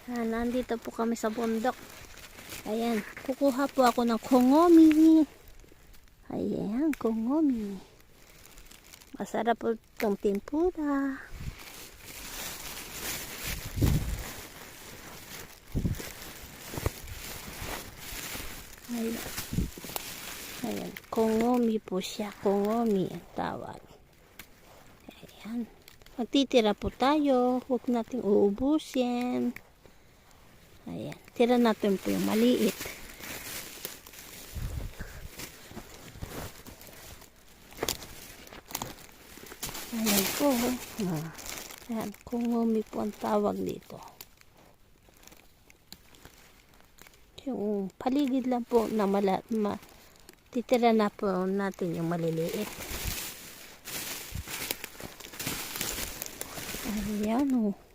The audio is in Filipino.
Nandito po kami sa bundok. Ayan, kukuha po ako ng kongomi. Ayan, kongomi. Masarap po itong tempura. Ayan. Ayan, kongomi po siya. Kongomi ang tawag. Ayan. Magtitira po tayo. Huwag nating uubusin. Ayan. Tira natin po yung maliit. Ayan po. Ayan. Kongomi po ang tawag dito. Yung paligid lang po na titira na po natin yung maliliit. Ayan o.